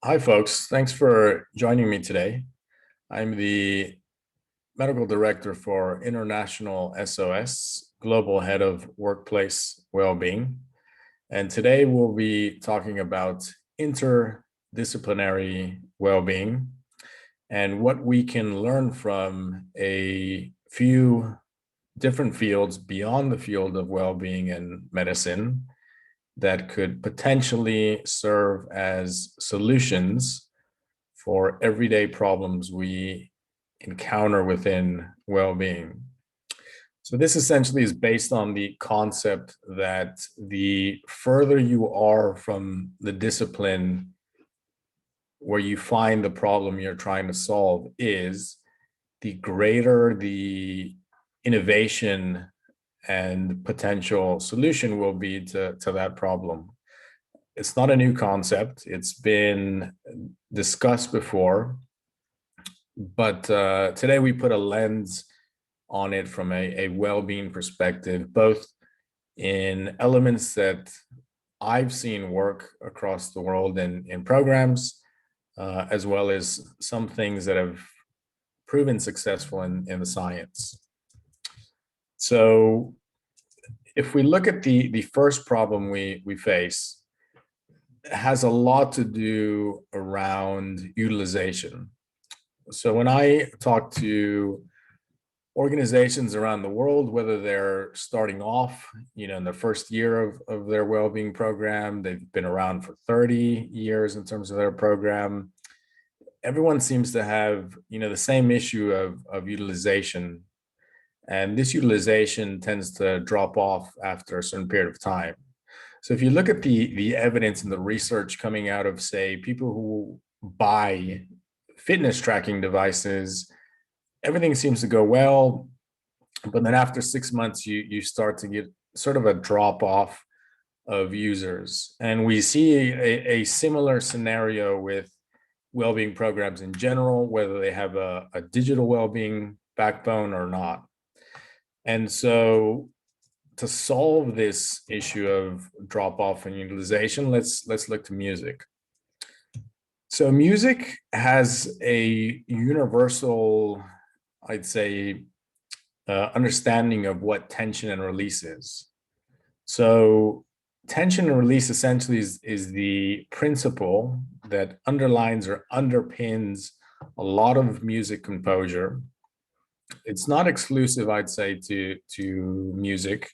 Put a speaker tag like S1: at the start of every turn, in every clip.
S1: Hi, folks. Thanks for joining me today. I'm the medical director for International SOS, Global Head of Workplace Wellbeing. And today we'll be talking about interdisciplinary well-being and what we can learn from a few different fields beyond the field of well-being and medicine that could potentially serve as solutions for everyday problems we encounter within well-being. So this essentially is based on the concept that the further you are from the discipline where you find the problem you're trying to solve is, the greater the innovation and potential solution will be to that problem. It's not a new concept. It's been discussed before, but today we put a lens on it from a well-being perspective, both in elements that I've seen work across the world in programs, as well as some things that have proven successful in the science. So if we look at the first problem we face, it has a lot to do around utilization. So when I talk to organizations around the world, whether they're starting off, in the first year of their well-being program, they've been around for 30 years in terms of their program, everyone seems to have, the same issue of utilization. And this utilization tends to drop off after a certain period of time. So if you look at the evidence and the research coming out of, say, people who buy fitness tracking devices, everything seems to go well, but then after 6 months, you start to get sort of a drop off of users. And we see a similar scenario with well-being programs in general, whether they have a digital well-being backbone or not. And so to solve this issue of drop off and utilization, let's look to music. So music has a universal, I'd say, understanding of what tension and release is. So tension and release essentially is the principle that underlines or underpins a lot of music composure. It's not exclusive, I'd say, to music.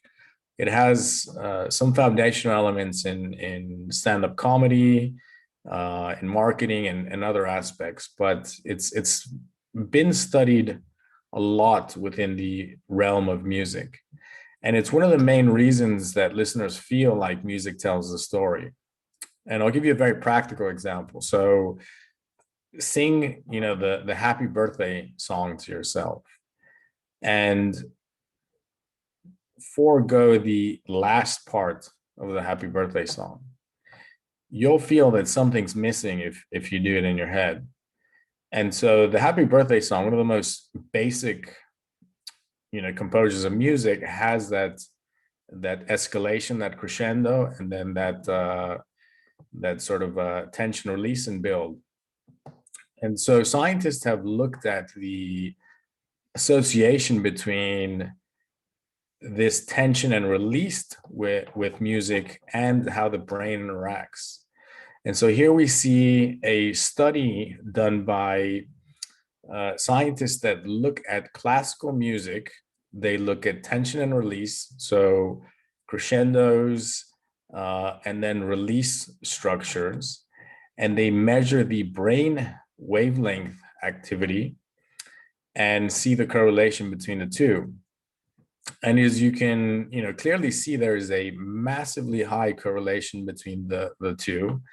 S1: It has some foundational elements in stand-up comedy, in marketing and other aspects, but it's been studied a lot within the realm of music. And it's one of the main reasons that listeners feel like music tells a story. And I'll give you a very practical example. So sing, the happy birthday song to yourself and forego the last part of the happy birthday song. You'll feel that something's missing if you do it in your head. And so the happy birthday song, one of the most basic, composers of music, has that escalation, that crescendo, and then that sort of tension release and build. And so scientists have looked at the association between this tension and release with music and how the brain interacts. And so here we see a study done by scientists that look at classical music. They look at tension and release, so crescendos and then release structures, and they measure the brain wavelength activity and see the correlation between the two. And as you can, clearly see, there is a massively high correlation between the two.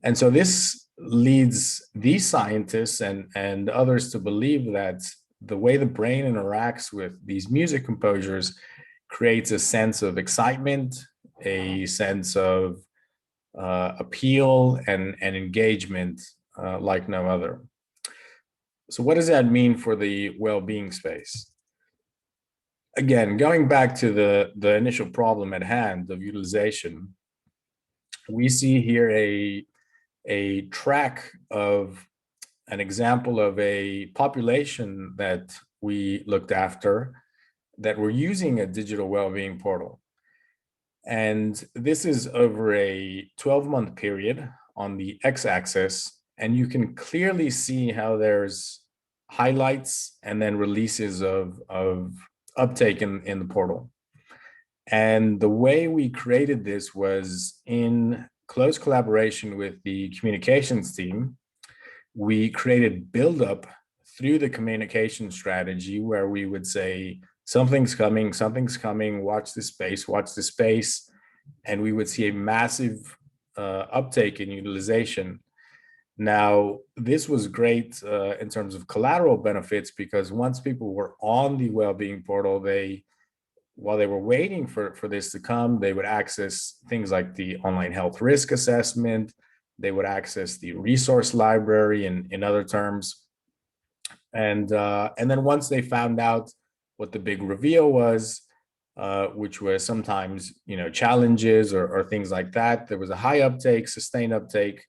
S1: And so this leads these scientists and others to believe that the way the brain interacts with these music composers creates a sense of excitement, a sense of appeal and engagement like no other. So what does that mean for the well-being space? Again, going back to the initial problem at hand of utilization, we see here a track of an example of a population that we looked after that were using a digital well-being portal. And this is over a 12-month period on the x-axis, and you can clearly see how there's highlights and then releases of uptake in the portal. And the way we created this was in close collaboration with the communications team. We created build-up through the communication strategy where we would say, something's coming, watch this space, and we would see a massive uptake in utilization. Now, this was great in terms of collateral benefits, because once people were on the Wellbeing portal, while they were waiting for this to come, they would access things like the online health risk assessment, they would access the resource library in other terms. And then once they found out what the big reveal was, which was sometimes, challenges or things like that, there was a high uptake, sustained uptake.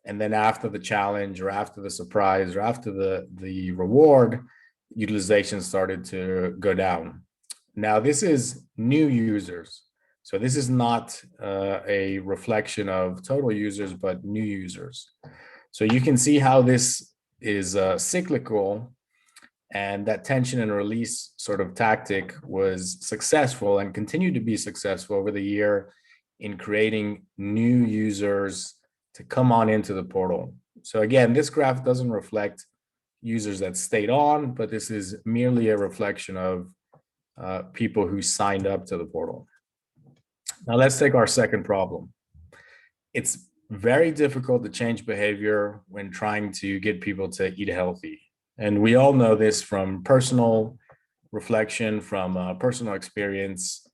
S1: And then after the challenge or after the surprise or after the reward, utilization started to go down. Now, this is new users. So this is not a reflection of total users, but new users. So you can see how this is cyclical, and that tension and release sort of tactic was successful and continued to be successful over the year in creating new users to come on into the portal. So again, this graph doesn't reflect users that stayed on, but this is merely a reflection of people who signed up to the portal. Now let's take our second problem. It's very difficult to change behavior when trying to get people to eat healthy. And we all know this from personal reflection, from personal experience.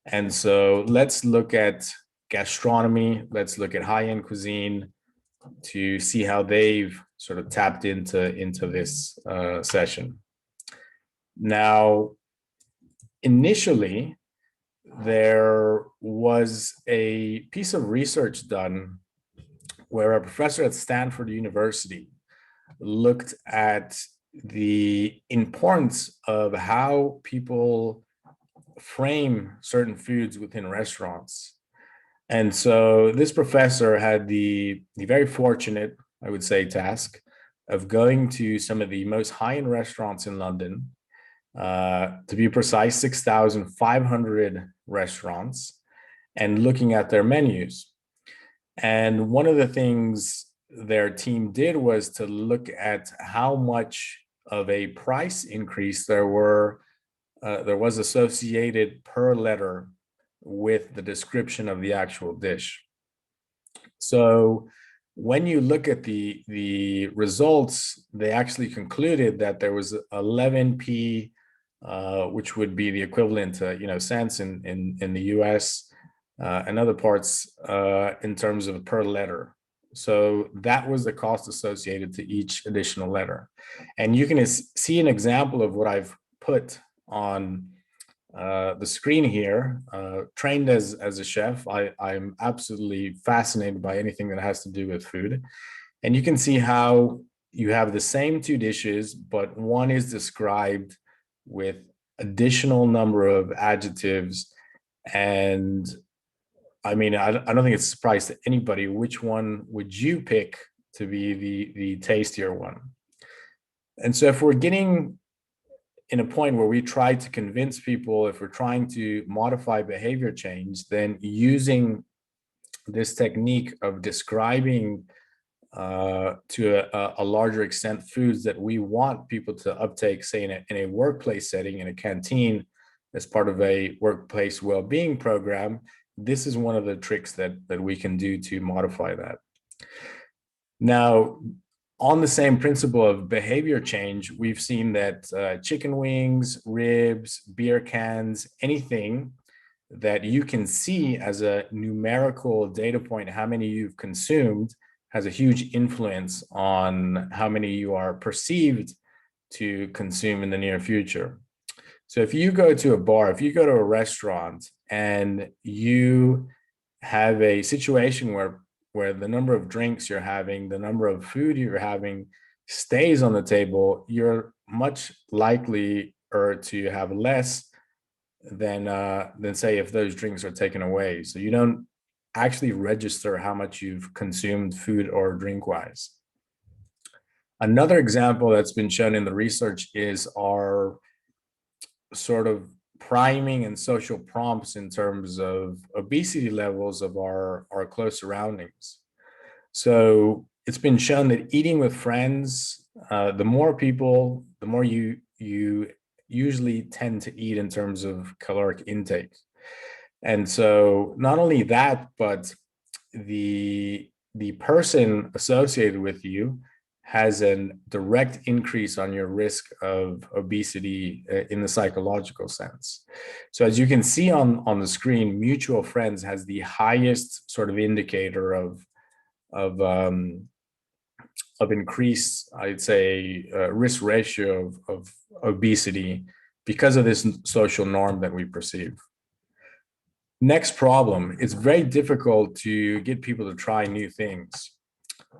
S1: And so let's look at gastronomy, let's look at high-end cuisine to see how they've sort of tapped into this session. Now, initially, there was a piece of research done where a professor at Stanford University looked at the importance of how people frame certain foods within restaurants. And so this professor had the very fortunate, I would say, task of going to some of the most high-end restaurants in London, to be precise, 6,500 restaurants, and looking at their menus. And one of the things their team did was to look at how much of a price increase there was associated per letter with the description of the actual dish. So when you look at the results, they actually concluded that there was 11p, which would be the equivalent to cents in the US and other parts in terms of per letter. So that was the cost associated to each additional letter. And you can see an example of what I've put on the screen here. Trained as a chef, I'm absolutely fascinated by anything that has to do with food. And you can see how you have the same two dishes, but one is described with additional number of adjectives. And I mean, I don't think it's a surprise to anybody. Which one would you pick to be the tastier one? And so if we're getting in a point where we try to convince people, if we're trying to modify behavior change, then using this technique of describing to a larger extent foods that we want people to uptake, say in a workplace setting, in a canteen, as part of a workplace well-being program, this is one of the tricks that we can do to modify that. Now, on the same principle of behavior change, we've seen that chicken wings, ribs, beer cans, anything that you can see as a numerical data point, how many you've consumed, has a huge influence on how many you are perceived to consume in the near future. So if you go to a bar, if you go to a restaurant and you have a situation where where the number of drinks you're having, the number of food you're having stays on the table, you're much likelier to have less than say if those drinks are taken away. So you don't actually register how much you've consumed food or drink wise. Another example that's been shown in the research is our sort of priming and social prompts in terms of obesity levels of our close surroundings. So it's been shown that eating with friends, the more people, the more you usually tend to eat in terms of caloric intake. And so not only that, but the person associated with you has a direct increase on your risk of obesity in the psychological sense. So as you can see on the screen, mutual friends has the highest sort of indicator of increased, I'd say, risk ratio of obesity because of this social norm that we perceive. Next problem, it's very difficult to get people to try new things.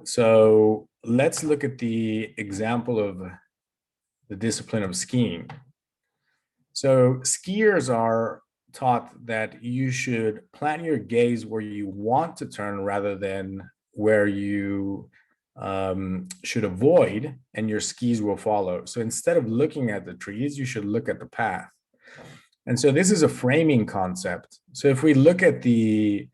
S1: So let's look at the example of the discipline of skiing. So skiers are taught that you should plant your gaze where you want to turn rather than where you should avoid, and your skis will follow. So instead of looking at the trees, you should look at the path. And so this is a framing concept. So if we look at the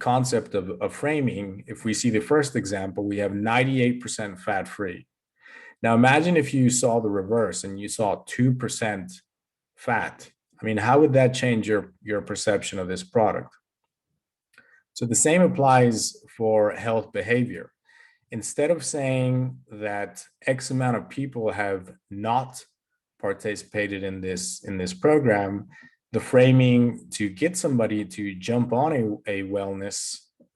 S1: concept of framing, if we see the first example, we have 98% fat-free. Now imagine if you saw the reverse and you saw 2% fat. I mean, how would that change your perception of this product? So the same applies for health behavior. Instead of saying that X amount of people have not participated in this program, the framing to get somebody to jump on a wellness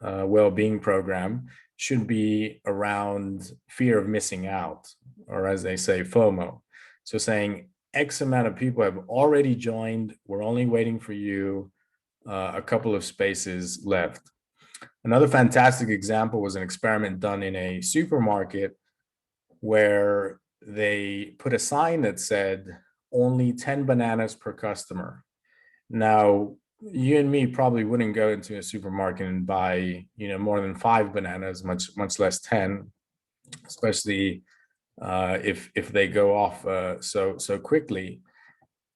S1: well-being program should be around fear of missing out, or as they say, FOMO. So saying X amount of people have already joined, we're only waiting for you, a couple of spaces left. Another fantastic example was an experiment done in a supermarket where they put a sign that said only 10 bananas per customer. Now, you and me probably wouldn't go into a supermarket and buy, more than 5 bananas, much less 10, especially if they go off so quickly.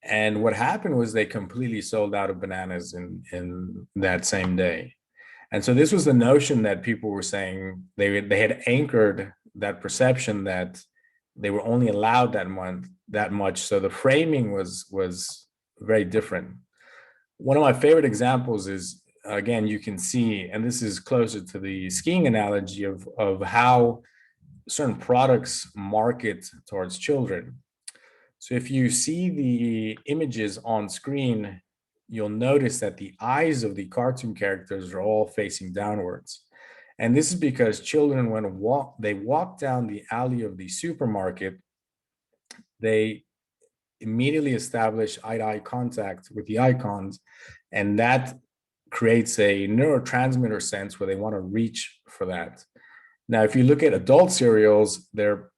S1: And what happened was they completely sold out of bananas in that same day. And so this was the notion that people were saying they had anchored that perception that they were only allowed that much. So the framing was very different. One of my favorite examples is, again, you can see, and this is closer to the skiing analogy of how certain products market towards children. So if you see the images on screen, you'll notice that the eyes of the cartoon characters are all facing downwards. And this is because children, when they walk down the alley of the supermarket, they immediately establish eye-to-eye contact with the icons, and that creates a neurotransmitter sense where they want to reach for that. Now, if you look at adult cereals, their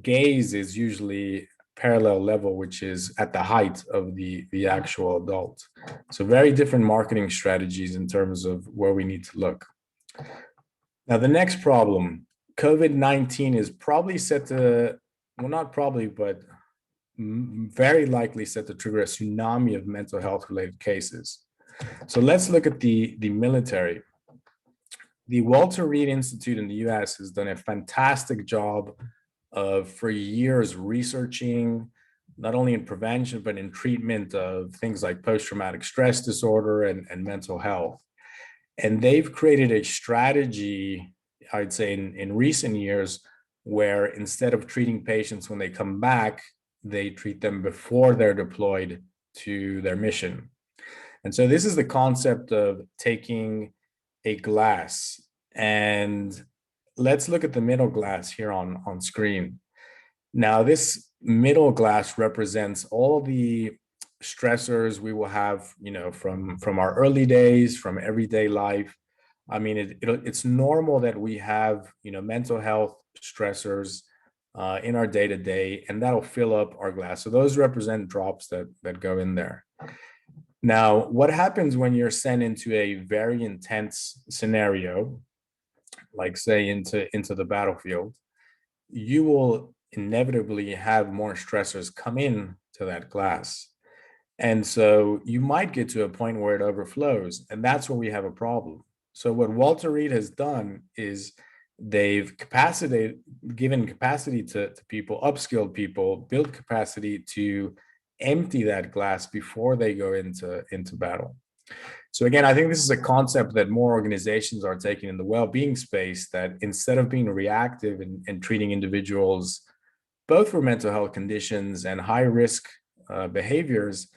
S1: gaze is usually parallel level, which is at the height of the actual adult. So very different marketing strategies in terms of where we need to look. Now, the next problem, COVID-19 is probably set to, well, not probably, but very likely set to trigger a tsunami of mental health related cases. So let's look at the military. The Walter Reed Institute in the US has done a fantastic job of, for years, researching not only in prevention, but in treatment of things like post-traumatic stress disorder and mental health. And they've created a strategy, I'd say in recent years, where instead of treating patients when they come back, they treat them before they're deployed to their mission. And so this is the concept of taking a glass, and let's look at the middle glass here on screen. Now, this middle glass represents all the stressors we will have, from our early days, from everyday life, I mean, it's normal that we have, mental health stressors in our day to day, and that'll fill up our glass. So those represent drops that go in there. Now, what happens when you're sent into a very intense scenario, like say into the battlefield? You will inevitably have more stressors come in to that glass. And so you might get to a point where it overflows, and that's where we have a problem. So what Walter Reed has done is they've given capacity to people, upskilled people, build capacity to empty that glass before they go into battle. So again, I think this is a concept that more organizations are taking in the well-being space, that instead of being reactive and treating individuals both for mental health conditions and high risk behaviors,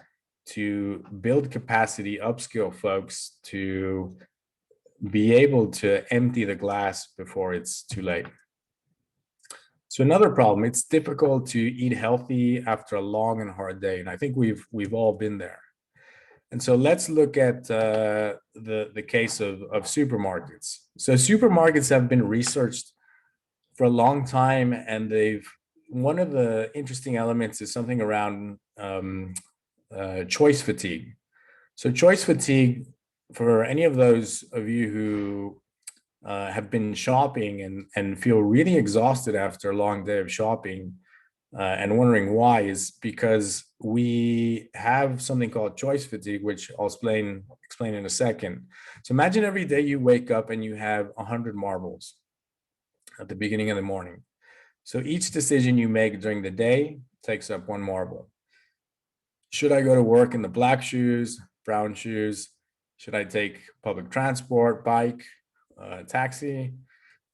S1: to build capacity, upskill folks to be able to empty the glass before it's too late. So another problem, it's difficult to eat healthy after a long and hard day. And I think we've all been there. And so let's look at the case of supermarkets. So supermarkets have been researched for a long time, and one of the interesting elements is something around choice fatigue. So choice fatigue, for any of those of you who have been shopping and feel really exhausted after a long day of shopping, and wondering why, is because we have something called choice fatigue, which I'll explain in a second. So imagine every day you wake up and you have 100 marbles at the beginning of the morning. So each decision you make during the day takes up one marble. Should I go to work in the black shoes, brown shoes? Should I take public transport, bike, taxi?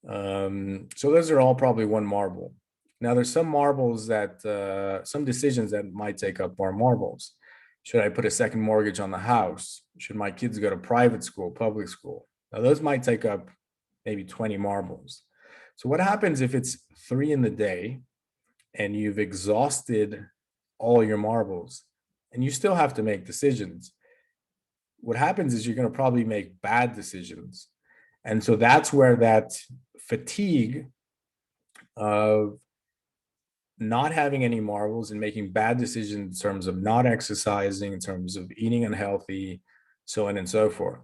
S1: So those are all probably one marble. Now there's some marbles that, some decisions that might take up more marbles. Should I put a second mortgage on the house? Should my kids go to private school, public school? Now those might take up maybe 20 marbles. So what happens if it's 3 in the day and you've exhausted all your marbles and you still have to make decisions? What happens is you're going to probably make bad decisions. And so that's where that fatigue of not having any marbles and making bad decisions in terms of not exercising, in terms of eating unhealthy, so on and so forth.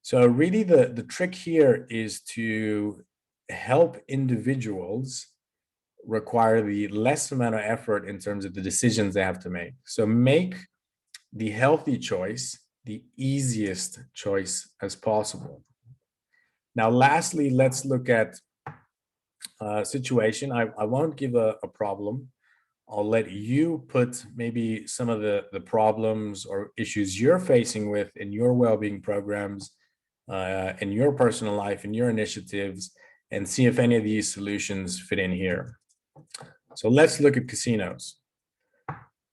S1: So really the trick here is to help individuals require the less amount of effort in terms of the decisions they have to make. So make the healthy choice the easiest choice as possible. Now, lastly, let's look at a situation. I won't give a problem. I'll let you put maybe some of the problems or issues you're facing with in your well-being programs, in your personal life, in your initiatives, and see if any of these solutions fit in here. So let's look at casinos.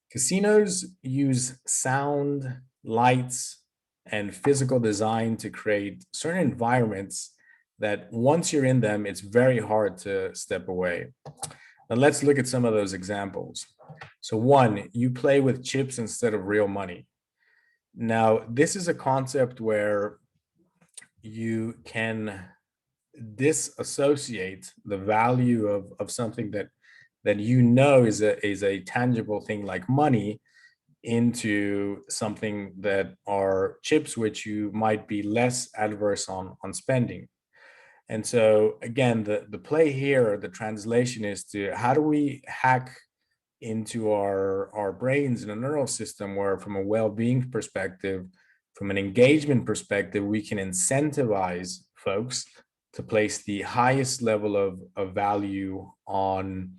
S1: Casinos use sound, lights, and physical design to create certain environments that once you're in them, it's very hard to step away. Now let's look at some of those examples. So one, you play with chips instead of real money. Now, this is a concept where you can disassociate the value of something that is a tangible thing like money into something that are chips, which you might be less adverse on spending. And so again, the play here, the translation is to how do we hack into our brains and a neural system where, from a well-being perspective, from an engagement perspective, we can incentivize folks to place the highest level of value on,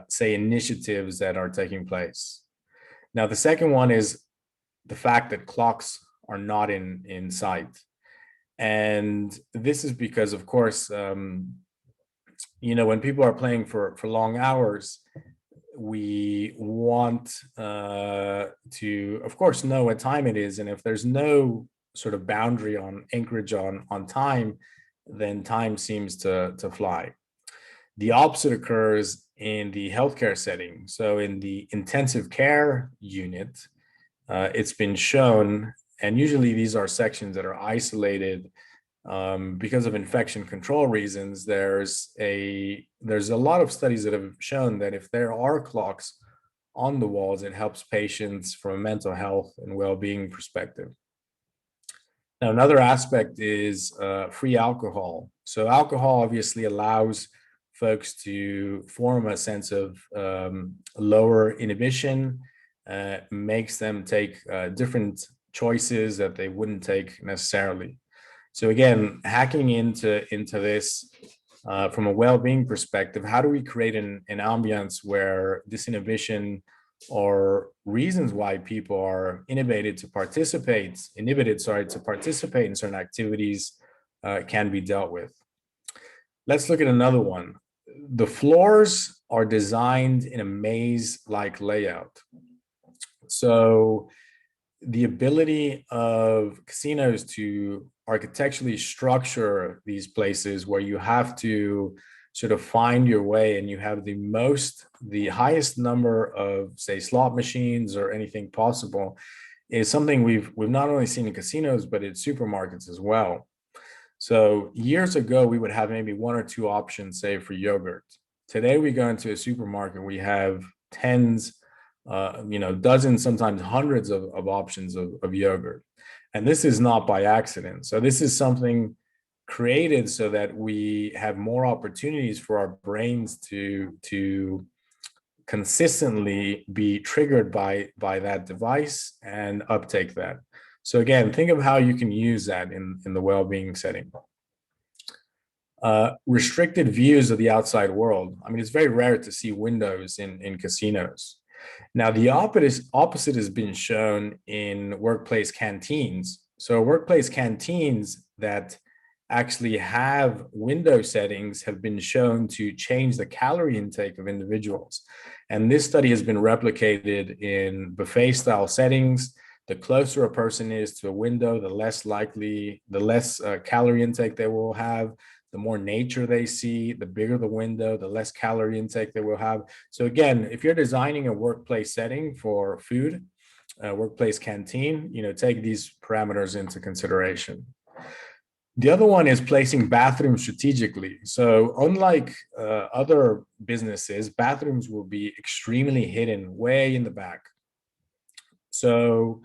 S1: say, initiatives that are taking place. Now, the second one is the fact that clocks are not in sight. And this is because, of course, when people are playing for long hours, we want to, of course, know what time it is. And if there's no sort of boundary on anchorage on time, then time seems to fly. The opposite occurs in the healthcare setting. So in the intensive care unit, it's been shown, and usually these are sections that are isolated because of infection control reasons, there's a lot of studies that have shown that if there are clocks on the walls, it helps patients from a mental health and well-being perspective. Now, another aspect is free alcohol. So alcohol obviously allows folks to form a sense of lower inhibition, makes them take different choices that they wouldn't take necessarily. So again, hacking into this from a well-being perspective, how do we create an ambience where this inhibition or reasons why people are inhibited to participate in certain activities can be dealt with. Let's look at another one. The floors are designed in a maze-like layout. So the ability of casinos to architecturally structure these places where you have to sort of find your way and you have the highest number of, say, slot machines or anything possible is something we've not only seen in casinos, but in supermarkets as well. So years ago, we would have maybe one or two options, say, for yogurt. Today, we go into a supermarket, we have tens, dozens, sometimes hundreds of options of yogurt. And this is not by accident. So this is something created so that we have more opportunities for our brains to consistently be triggered by that device and uptake that. So again, think of how you can use that in the well-being setting. Restricted views of the outside world. I mean, it's very rare to see windows in casinos. Now, the opposite has been shown in workplace canteens. So workplace canteens that actually have window settings have been shown to change the calorie intake of individuals. And this study has been replicated in buffet style settings. The closer a person is to a window, the less calorie intake they will have. The more nature they see, the bigger the window, the less calorie intake they will have. So again, if you're designing a workplace setting for food, a workplace canteen, take these parameters into consideration. The other one is placing bathrooms strategically. So unlike other businesses, bathrooms will be extremely hidden way in the back. So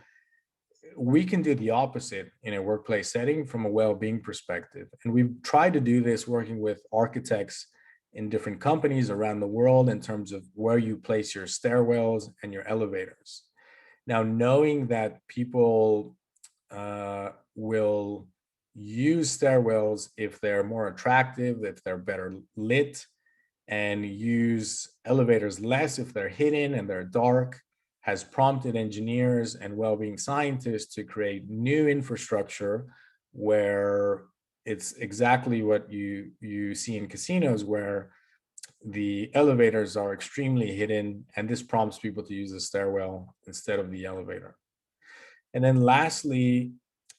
S1: we can do the opposite in a workplace setting from a well-being perspective. And we've tried to do this working with architects in different companies around the world in terms of where you place your stairwells and your elevators. Now, knowing that people will use stairwells if they're more attractive, if they're better lit, and use elevators less if they're hidden and they're dark, has prompted engineers and well-being scientists to create new infrastructure where it's exactly what you see in casinos, where the elevators are extremely hidden, and this prompts people to use the stairwell instead of the elevator. And then lastly,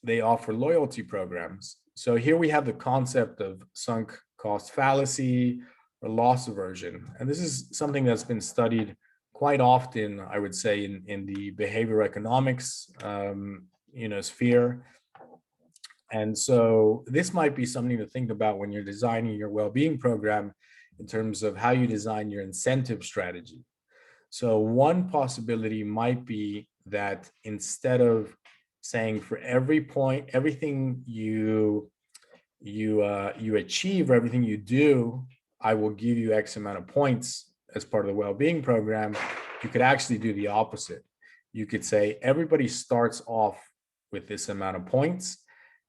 S1: they offer loyalty programs. So here we have the concept of sunk cost fallacy or loss aversion. And this is something that's been studied quite often, I would say, in the behavior economics sphere. And so this might be something to think about when you're designing your well-being program in terms of how you design your incentive strategy. So one possibility might be that instead of saying for every point, everything you achieve, or everything you do, I will give you X amount of points as part of the well-being program, you could actually do the opposite. You could say everybody starts off with this amount of points.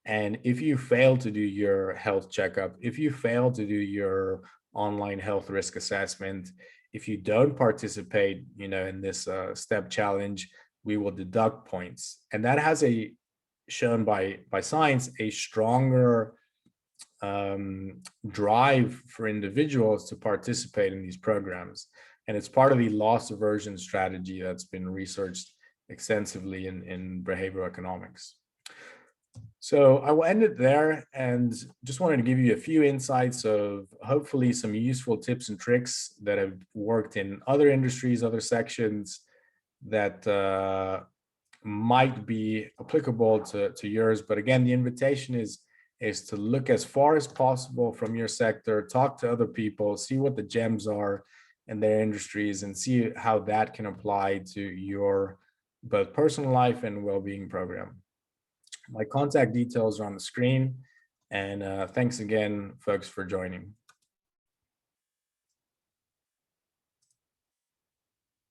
S1: And if you fail to do your health checkup, if you fail to do your online health risk assessment, if you don't participate, in this step challenge, we will deduct points. And that has shown by science a stronger drive for individuals to participate in these programs. And it's part of the loss aversion strategy that's been researched extensively in behavioral economics. So I will end it there, and just wanted to give you a few insights of hopefully some useful tips and tricks that have worked in other industries, other sections that might be applicable to yours. But again, the invitation is is to look as far as possible from your sector, talk to other people, see what the gems are in their industries, and see how that can apply to your both personal life and well-being program. My contact details are on the screen. And thanks again, folks, for joining.